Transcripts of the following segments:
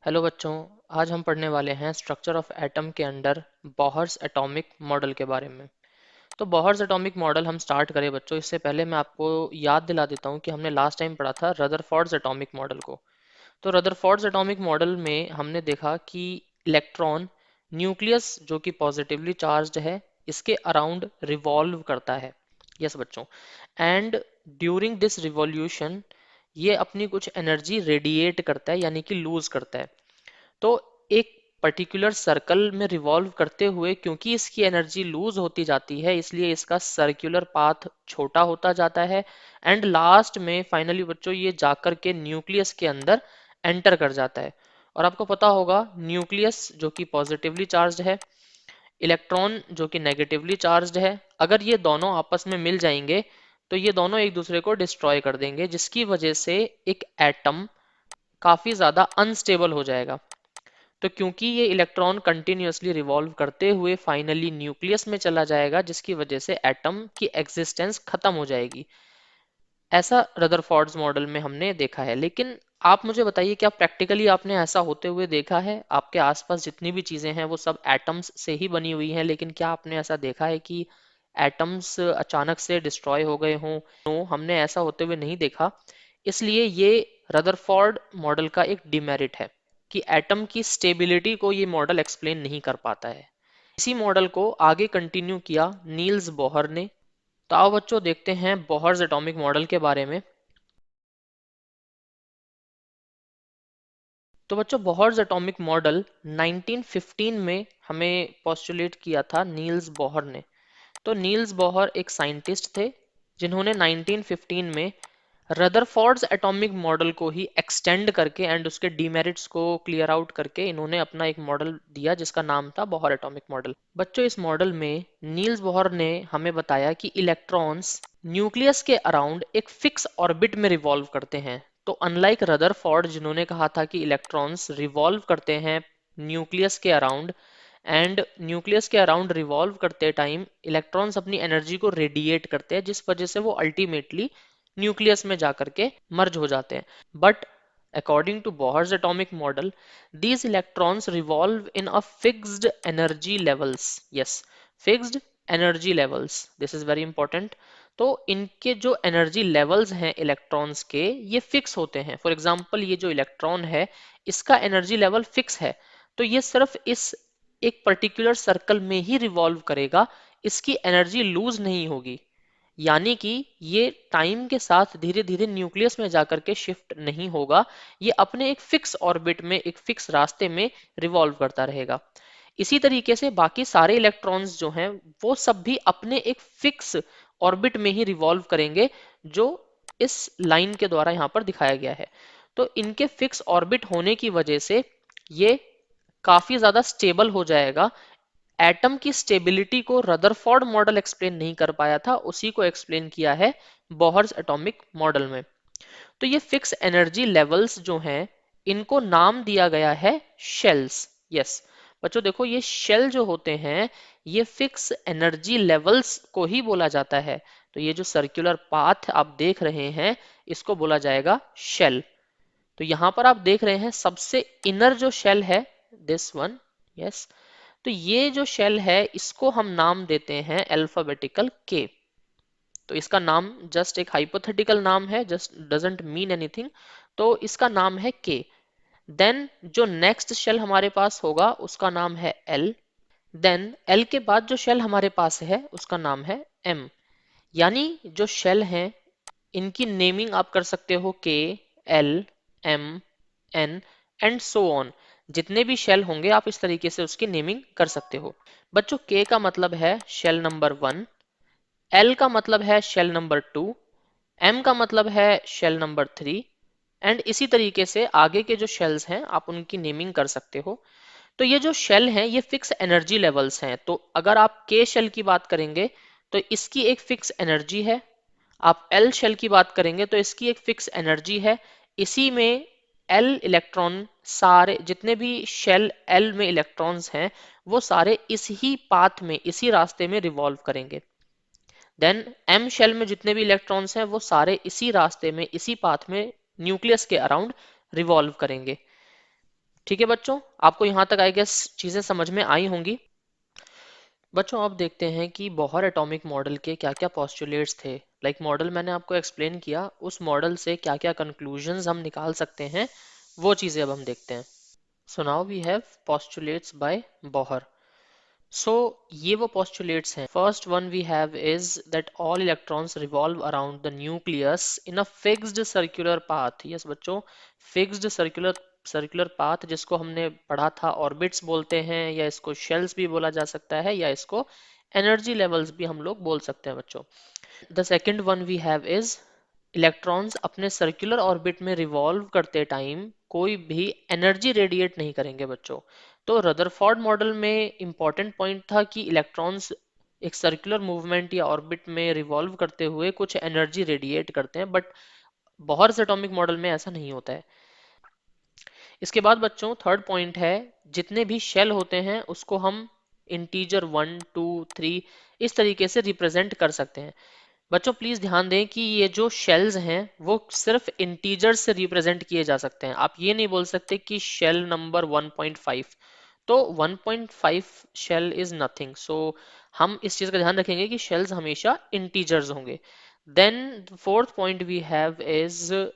Hello बच्चों। आज हम पढ़ने वाले हैं स्ट्रक्चर ऑफ एटम के अंडर बोहर्स एटॉमिक मॉडल के बारे में। तो बोहर्स एटॉमिक मॉडल हम स्टार्ट करें बच्चों, इससे पहले मैं आपको याद दिला देता हूँ कि हमने लास्ट टाइम पढ़ा था रदरफोर्ड्स एटॉमिक मॉडल को। तो रदरफोर्ड्स एटॉमिक मॉडल में हमने देखा कि इलेक्ट्रॉन न्यूक्लियस जो कि पॉजिटिवली चार्ज्ड है इसके अराउंड रिवॉल्व करता है। यस बच्चों। एंड ड्यूरिंग दिस रिवॉल्यूशन ये अपनी कुछ एनर्जी रेडिएट करता है यानी कि लूज करता है। तो एक पर्टिकुलर सर्कल में रिवॉल्व करते हुए क्योंकि इसकी एनर्जी लूज होती जाती है इसलिए इसका सर्कुलर पाथ छोटा होता जाता है। एंड लास्ट में फाइनली बच्चों ये जाकर के न्यूक्लियस के अंदर एंटर कर जाता है। और आपको पता होगा न्यूक्लियस जो कि पॉजिटिवली चार्ज्ड है, इलेक्ट्रॉन जो कि नेगेटिवली चार्ज्ड है, अगर ये दोनों आपस में मिल जाएंगे तो ये दोनों एक दूसरे को डिस्ट्रॉय कर देंगे जिसकी वजह से एक एटम काफी ज्यादा अनस्टेबल हो जाएगा। तो क्योंकि ये इलेक्ट्रॉन कंटिन्यूअसली रिवॉल्व करते हुए फाइनली न्यूक्लियस में चला जाएगा जिसकी वजह से एटम की एग्जिस्टेंस खत्म हो जाएगी। ऐसा रदरफोर्ड्स मॉडल में हमने देखा है। लेकिन आप मुझे बताइए क्या प्रैक्टिकली आपने ऐसा होते हुए देखा है? आपके आसपास जितनी भी चीजें हैं वो सब एटम्स से ही बनी हुई हैं, लेकिन क्या आपने ऐसा देखा है कि एटम्स अचानक से डिस्ट्रॉय हो गए हों? नो, हमने ऐसा होते हुए नहीं देखा। इसलिए ये रदरफोर्ड मॉडल का एक डिमेरिट है कि एटम की स्टेबिलिटी को ये मॉडल एक्सप्लेन नहीं कर पाता है। इसी मॉडल को आगे कंटिन्यू किया नील्स बोहर ने। तो आओ बच्चों देखते हैं बोहर्स एटॉमिक मॉडल के बारे में। तो बच्चों बोहर्स एटॉमिक मॉडल 1915 में हमें पोस्टुलेट किया था नील्स बोहर ने। तो नील्स बोहर एक साइंटिस्ट थे जिन्होंने 1915 में रदरफोर्ड्स एटॉमिक मॉडल को ही एक्सटेंड करके एंड उसके डीमेरिट्स को क्लियर आउट करके इन्होंने अपना एक मॉडल दिया जिसका नाम था बोहर एटॉमिक मॉडल। बच्चों इस मॉडल में नील्स बोहर ने हमें बताया कि इलेक्ट्रॉन्स न्यूक्लियस के अराउंड एक फिक्स ऑर्बिट में रिवॉल्व करते हैं। तो अनलाइक रदरफोर्ड जिन्होंने कहा था कि इलेक्ट्रॉन्स रिवॉल्व करते हैं न्यूक्लियस के अराउंड, एंड न्यूक्लियस के अराउंड रिवॉल्व करते टाइम इलेक्ट्रॉन्स अपनी एनर्जी को रेडिएट करते हैं जिस वजह से वो अल्टीमेटली न्यूक्लियस में जाकर के मर्ज हो जाते हैं। But according to Bohr's atomic model, these electrons revolve in a fixed energy levels. Yes, fixed energy levels. This is very important. तो इनके जो एनर्जी लेवल्स हैं इलेक्ट्रॉन्स के ये फिक्स होते हैं। फॉर एग्जांपल ये जो इलेक्ट्रॉन है इसका एनर्जी लेवल फिक्स है, तो ये सिर्फ इस एक पर्टिकुलर सर्कल में ही रिवॉल्व करेगा, इसकी एनर्जी लूज नहीं होगी। यानी कि ये टाइम के साथ धीरे धीरे न्यूक्लियस में जाकर के शिफ्ट नहीं होगा, ये अपने एक फिक्स ऑर्बिट में एक फिक्स रास्ते में रिवॉल्व करता रहेगा। इसी तरीके से बाकी सारे इलेक्ट्रॉन्स जो हैं वो सब भी अपने एक फिक्स ऑर्बिट में ही रिवॉल्व करेंगे जो इस लाइन के द्वारा यहाँ पर दिखाया गया है। तो इनके फिक्स ऑर्बिट होने की वजह से ये काफी ज्यादा स्टेबल हो जाएगा। एटम की स्टेबिलिटी को रदरफोर्ड मॉडल एक्सप्लेन नहीं कर पाया था, उसी को एक्सप्लेन किया है बोहर्स एटॉमिक मॉडल में। तो ये फिक्स एनर्जी लेवल्स जो हैं इनको नाम दिया गया है शेल्स। यस बच्चों देखो ये शेल जो होते हैं ये फिक्स एनर्जी लेवल्स को ही बोला जाता है। तो ये जो सर्कुलर पाथ आप देख रहे हैं इसको बोला जाएगा शेल। तो यहां पर आप देख रहे हैं सबसे इनर जो शेल है दिस वन। यस, तो ये जो शेल है इसको हम नाम देते हैं अल्फाबेटिकल के। तो इसका नाम जस्ट एक हाइपोथेटिकल नाम है, जस्ट डजंट मीन एनीथिंग। तो इसका नाम है के। देन जो नेक्स्ट शेल हमारे पास होगा उसका नाम है एल। देन एल के बाद जो शेल हमारे पास है उसका नाम है एम। यानी जो शेल हैं इनकी नेमिंग आप कर सकते हो K, L, M, N and so on. जितने भी शेल होंगे आप इस तरीके से उसकी नेमिंग कर सकते हो। बच्चों के का मतलब है शेल नंबर 1, एल का मतलब है शेल नंबर 2, एम का मतलब है शेल नंबर 3 एंड इसी तरीके से आगे के जो शेल्स हैं आप उनकी नेमिंग कर सकते हो। तो ये जो शेल हैं ये फिक्स एनर्जी लेवल्स हैं। तो अगर आप के शेल की बात करेंगे तो इसकी एक फिक्स एनर्जी है, आप एल शेल की बात करेंगे तो इसकी एक फिक्स एनर्जी है। इसी में एल इलेक्ट्रॉन सारे जितने भी शेल एल में इलेक्ट्रॉन्स हैं वो सारे इस ही पाथ में इसी रास्ते में रिवॉल्व करेंगे। देन एम शेल में जितने भी इलेक्ट्रॉन्स हैं वो सारे इसी रास्ते में इसी पाथ में न्यूक्लियस के अराउंड रिवॉल्व करेंगे। ठीक है बच्चों, आपको यहाँ तक आई गेस चीजें समझ में आई होंगी। बच्चों अब देखते हैं कि बोहर एटॉमिक मॉडल के क्या क्या पॉस्टुलेट्स थे। मॉडल मैंने आपको एक्सप्लेन किया, उस मॉडल से क्या क्या कंक्लूजन्स हम निकाल सकते हैं, वो चीजें अब हम देखते हैं। So now we have postulates by Bohr. So ये वो postulates हैं। First one we have is that all electrons revolve around the nucleus in a fixed circular path. Yes बच्चों, fixed circular path जिसको हमने पढ़ा था ऑर्बिट्स बोलते हैं, या इसको शेल्स भी बोला जा सकता है, या इसको एनर्जी लेवल्स भी हम लोग बोल सकते हैं बच्चों। The second one we have is electrons अपने सर्कुलर ऑर्बिट में रिवॉल्व करते टाइम कोई भी एनर्जी रेडिएट नहीं करेंगे बच्चों। तो रदरफोर्ड मॉडल में इंपॉर्टेंट पॉइंट था कि इलेक्ट्रॉन्स एक सर्कुलर मूवमेंट या ऑर्बिट में रिवॉल्व करते हुए कुछ एनर्जी रेडिएट करते हैं, बट बोहर्स एटॉमिक मॉडल में ऐसा नहीं होता है। इसके बाद बच्चों थर्ड पॉइंट है, जितने भी शेल होते हैं उसको हम इंटीजर 1 2 3 इस तरीके से रिप्रेजेंट कर सकते हैं। बच्चों प्लीज ध्यान दें कि ये जो शेल्स हैं वो सिर्फ इंटीजर से रिप्रेजेंट किए जा सकते हैं। आप ये नहीं बोल सकते कि शेल नंबर 1.5, तो 1.5 शेल इज नथिंग। सो हम इस चीज का ध्यान रखेंगे कि शेल्स हमेशा इंटीजर्स होंगे। Then fourth point we have is,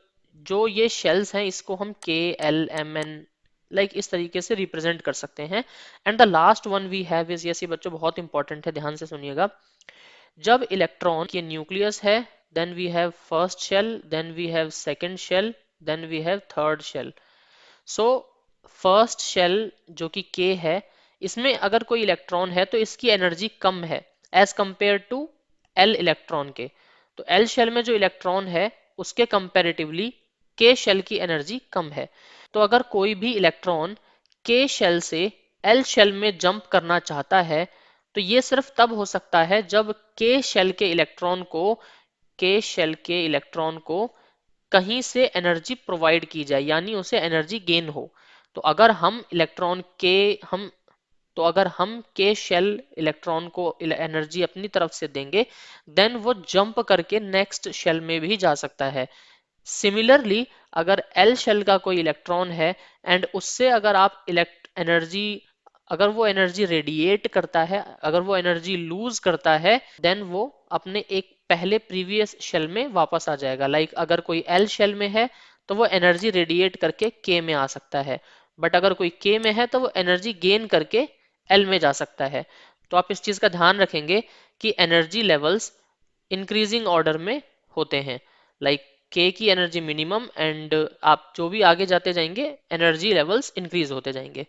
जो ये शेल्स हैं इसको हम K L M N इस तरीके से रिप्रेजेंट कर सकते हैं। And the last one we have is, ये बच्चों बहुत इंपॉर्टेंट है, ध्यान से सुनिएगा। जब इलेक्ट्रॉन के न्यूक्लियस है, then we have first shell, then we have second shell, then we have third shell. So first shell जो कि K है, इसमें अगर कोई इलेक्ट्रॉन है तो इसकी एनर्जी कम है as compare to L electron के। तो L शेल में जो इलेक्ट्रॉन है उसके कंपैरेटिवली K शेल की एनर्जी कम है। तो अगर कोई भी इलेक्ट्रॉन K शेल से L शेल में जंप करना चाहता है, तो ये सिर्फ तब हो सकता है जब K शेल के इलेक्ट्रॉन को K शेल के इलेक्ट्रॉन को कहीं से एनर्जी प्रोवाइड की जाए, यानी उसे एनर्जी गेन हो। तो अगर हम इलेक्ट्रॉन के हम तो अगर हम के शेल इलेक्ट्रॉन को एनर्जी अपनी तरफ से देंगे, देन वो जंप करके नेक्स्ट शेल में भी जा सकता है। सिमिलरली अगर एल शेल का कोई इलेक्ट्रॉन है एंड उससे अगर आप इलेक्ट एनर्जी अगर वो एनर्जी रेडिएट करता है, अगर वो एनर्जी लूज करता है, देन वो अपने एक पहले प्रीवियस शेल में वापस आ जाएगा। अगर कोई एल शेल में है तो वो एनर्जी रेडिएट करके के में आ सकता है, बट अगर कोई के में है तो वो एनर्जी गेन करके एल में जा सकता है। तो आप इस चीज का ध्यान रखेंगे कि एनर्जी लेवल्स इंक्रीजिंग ऑर्डर में होते हैं। के की एनर्जी मिनिमम, एंड आप जो भी आगे जाते जाएंगे एनर्जी लेवल्स इंक्रीज होते जाएंगे।